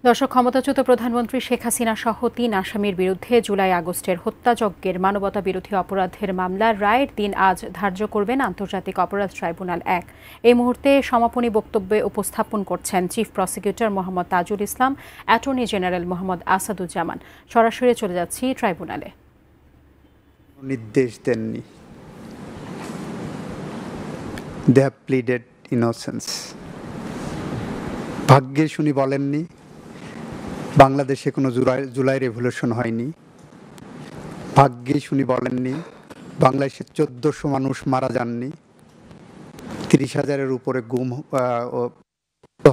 দর্শক, ক্ষমতাচ্যুত প্রধানমন্ত্রী শেখ হাসিনা সহ ৩ আসামির বিরুদ্ধে জুলাই আগস্টের হত্যাযজ্ঞের মানবতা বিরোধী অপরাধের মামলার রায়ের দিন আজ ধার্য করবেন আন্তর্জাতিক অপরাধ ট্রাইব্যুনাল ১। এই মুহূর্তে সমাপনী বক্তব্যে উপস্থাপন করছেন chief prosecutor Mohammad Tajul Islam, attorney general Mohammad Asaduzzaman. সরাসরি চলে যাচ্ছি ট্রাইব্যুনালে। নির্দেশ দেননি। They have pleaded innocence. ভাগ্যেশ উনি বলেননি বাংলাদেশে কোনো জুলাই রেভলিউশন হয়নি। ভাগ্যেশ উনি বলেননি বাংলাদেশে ১৪০০ মানুষ মারা যাননি, ৩০,০০০-এর উপরে গুম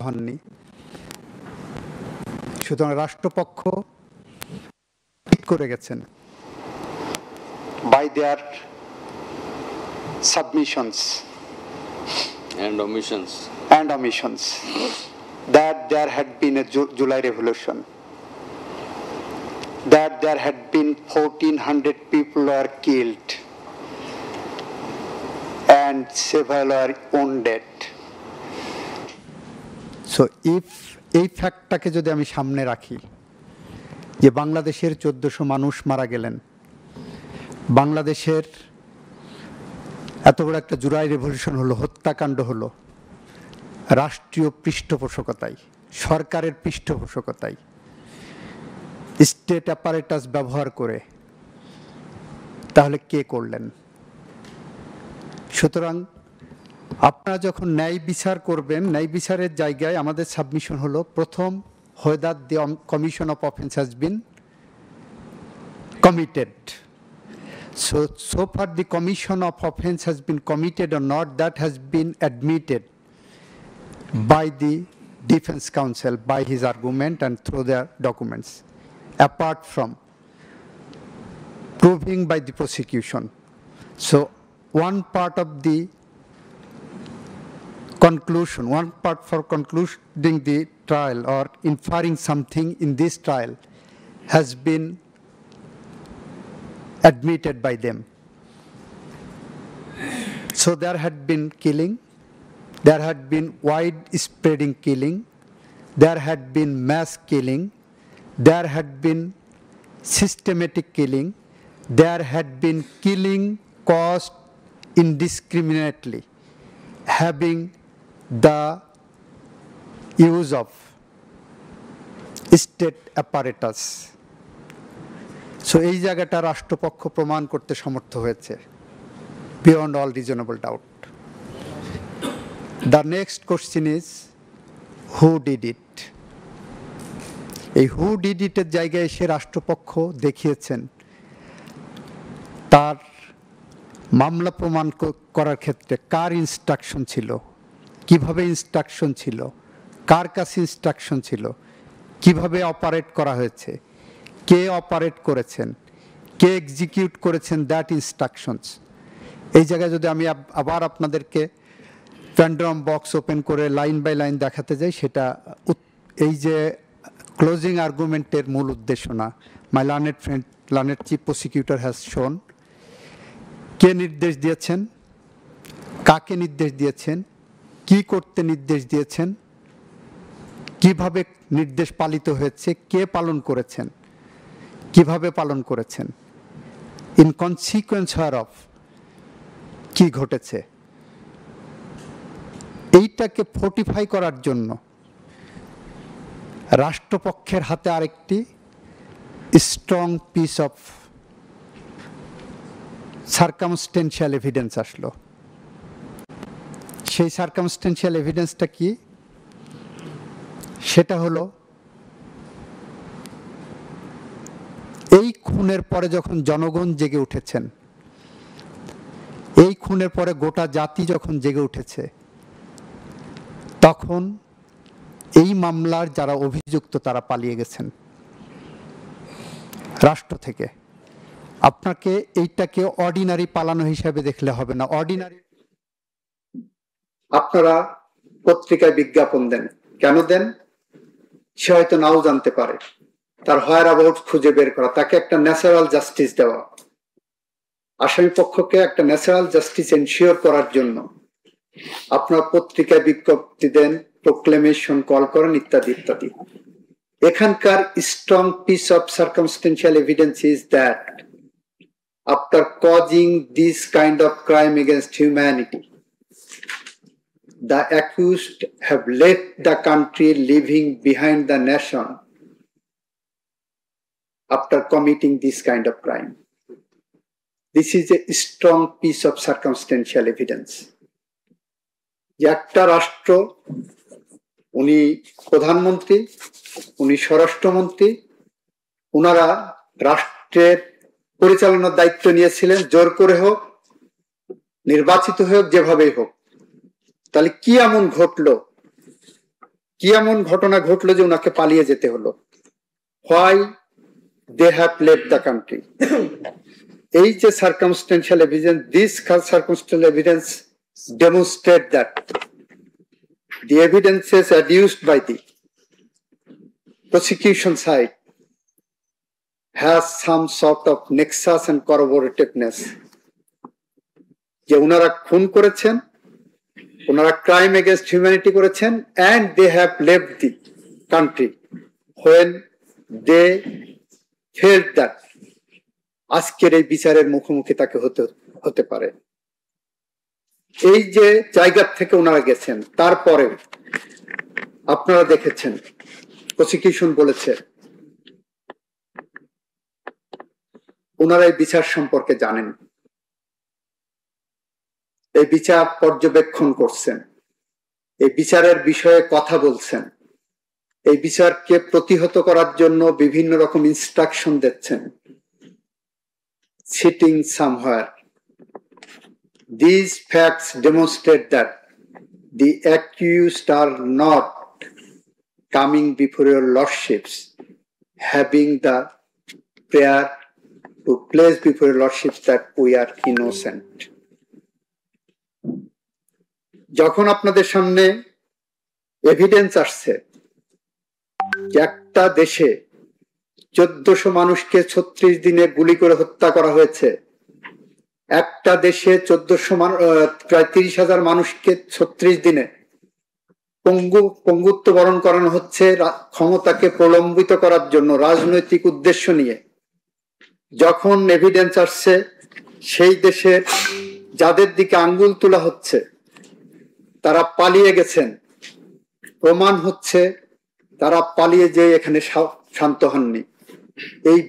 হননি। সুতরাং রাষ্ট্রপক্ষ ঠিক করে গেছেন by their submissions and omissions that there had been a July revolution, that there had been 1,400 people were killed and several were wounded. So if এই ফ্যাক্টটাকে যদি আমি সামনে রাখি যে বাংলাদেশের ১৪০০ মানুষ মারা গেলেন, বাংলাদেশের এত বড় একটা জুলাই রেভলিউশন হলো, হত্যাকাণ্ড হলো রাষ্ট্রীয় পৃষ্ঠপোষকতায়, সরকারের পৃষ্ঠপোষকতায়, স্টেট অ্যাপারেটাস ব্যবহার করে, তাহলে কে করলেন? সুতরাং আপনারা যখন ন্যায় বিচার করবেন, ন্যায় বিচারের জায়গায় আমাদের সাবমিশন হলো প্রথম, whether the commission of offense has been committed. So far the commission of offense has been committed or not, that has been admitted by the defense counsel, by his argument and through their documents, apart from proving by the prosecution. So one part of the conclusion, one part for concluding the trial or inferring something in this trial has been admitted by them. So there had been killing, there had been wide-spreading killing, there had been mass killing, there had been systematic killing, there had been killing caused indiscriminately, having the use of state apparatus. So এই জায়গাটা রাষ্ট্রপক্ষ প্রমাণ করতে সমর্থ হয়েছে beyond all reasonable doubt. The next question is, who did it? এই who did it এর জায়গায় এসে রাষ্ট্রপক্ষ দেখিয়েছেন তার মামলা প্রমাণ করার ক্ষেত্রে কার ইনস্ট্রাকশন ছিল, কিভাবে ইনস্ট্রাকশন ছিল, কার কাছে ইনস্ট্রাকশন ছিল, কিভাবে অপারেট করা হয়েছে, কে অপারেট করেছেন, কে এক্সিকিউট করেছেন দ্যাট ইনস্ট্রাকশনস। এই জায়গায় যদি আমি আবার আপনাদেরকে প্যান্ডোরাম বক্স ওপেন করে লাইন বাই লাইন দেখাতে যাই, সেটা এই যে ক্লোজিং আর্গুমেন্টের মূল উদ্দেশ্য না। My learned friend, learned chief prosecutor has shown কে নির্দেশ দিয়েছেন, কাকে নির্দেশ দিয়েছেন, কি করতে নির্দেশ দিয়েছেন, কিভাবে নির্দেশ পালিত হয়েছে, কে পালন করেছেন, কিভাবে পালন করেছেন, ইন কনসিকুয়েন্স হেয়ারঅফ কি ঘটেছে। এইটাকে ফোর্টিফাই করার জন্য রাষ্ট্রপক্ষের হাতে আরেকটি strong piece of circumstantial evidence আসলো। সেই সার্কামস্টেন্সিয়াল এভিডেন্সটা কি? সেটা হলো এই খুনের পরে যখন জনগণ জেগে উঠেছেন, এই খুনের পরে গোটা জাতি যখন জেগে উঠেছে, তখন এই মামলার যারা অভিযুক্ত তারা পালিয়ে গেছেন রাষ্ট্র থেকে। আপনাকে এইটাকে অর্ডিনারি পালানো হিসাবে দেখলে হবে না। অর্ডিনারি আপনারা পত্রিকায় বিজ্ঞাপন দেন, কেন দেন? সে হয়তো নাও জানতে পারে, তার হোয়ার অ্যাবাউট খুঁজে বের করা, তাকে একটা ন্যাচারাল জাস্টিস দেওয়া, আসামি পক্ষকে একটা ন্যাচারাল জাস্টিস এনশিওর করার জন্য আপনার পত্রিকায় বিজ্ঞপ্তি দেন, প্রোক্লেমেশন কল করেন, ইত্যাদি ইত্যাদি। এখানকার strong piece of circumstantial evidence is that after causing this kind of crime against humanity, the accused have left the country, leaving behind the nation after committing this kind of crime. This is a strong piece of circumstantial evidence. যে একটা রাষ্ট্র, উনি প্রধানমন্ত্রী, উনি স্বরাষ্ট্রমন্ত্রী, ওনারা রাষ্ট্রের পরিচালনার দায়িত্ব নিয়েছিলেন, জোর করে হোক, নির্বাচিত হোক, যেভাবেই হোক। তাহলে কি এমন ঘটলো, কি এমন ঘটনা ঘটলো যে ওনাকে পালিয়ে যেতে হলো? Why they have left the country? এই যে circumstantial evidence, this circumstantial evidence demonstrate that the evidences adduced by the prosecution side has some sort of nexus and corroborativeness. যে ওনারা খুন করেছেন, ওনারা ক্রাইম এগেনস্ট হিউম্যানিটি করেছেন, and they have left the country when they felt that আজকের এই বিচারের মুখোমুখি তাকে হতে পারে। এই যে জায়গা থেকে ওনারা গেছেন, তারপরে আপনারা দেখেছেন প্রসিকিউশন বলেছে ওনারা এই বিচার সম্পর্কে জানেন, এই বিচার পর্যবেক্ষণ করছেন, এই বিচারের বিষয়ে কথা বলছেন, এই বিচারকে প্রতিহত করার জন্য বিভিন্ন রকম ইনস্ট্রাকশন দিচ্ছেন। Sitting somewhere, these facts demonstrate that the accused are not coming before your lordships having the prayer to place before your lordships that we are innocent. যখন আপনাদের সামনে এভিডেন্স আসছে যে একটা দেশে 1400 মানুষকে 36 দিনে গুলি করে হত্যা করা হয়েছে, একটা দেশে 1400 প্রায় 30,000 মানুষকে 36 দিনে পঙ্গুত্ব বরণ করানো হচ্ছে ক্ষমতাকে প্রলম্বিত করার জন্য রাজনৈতিক উদ্দেশ্য নিয়ে, যখন এভিডেন্স আসছে সেই দেশের যাদের দিকে আঙ্গুল তোলা হচ্ছে তারা পালিয়ে গেছেন, প্রমাণ হচ্ছে তারা পালিয়ে যেয়ে এখানে শান্ত হননি। এই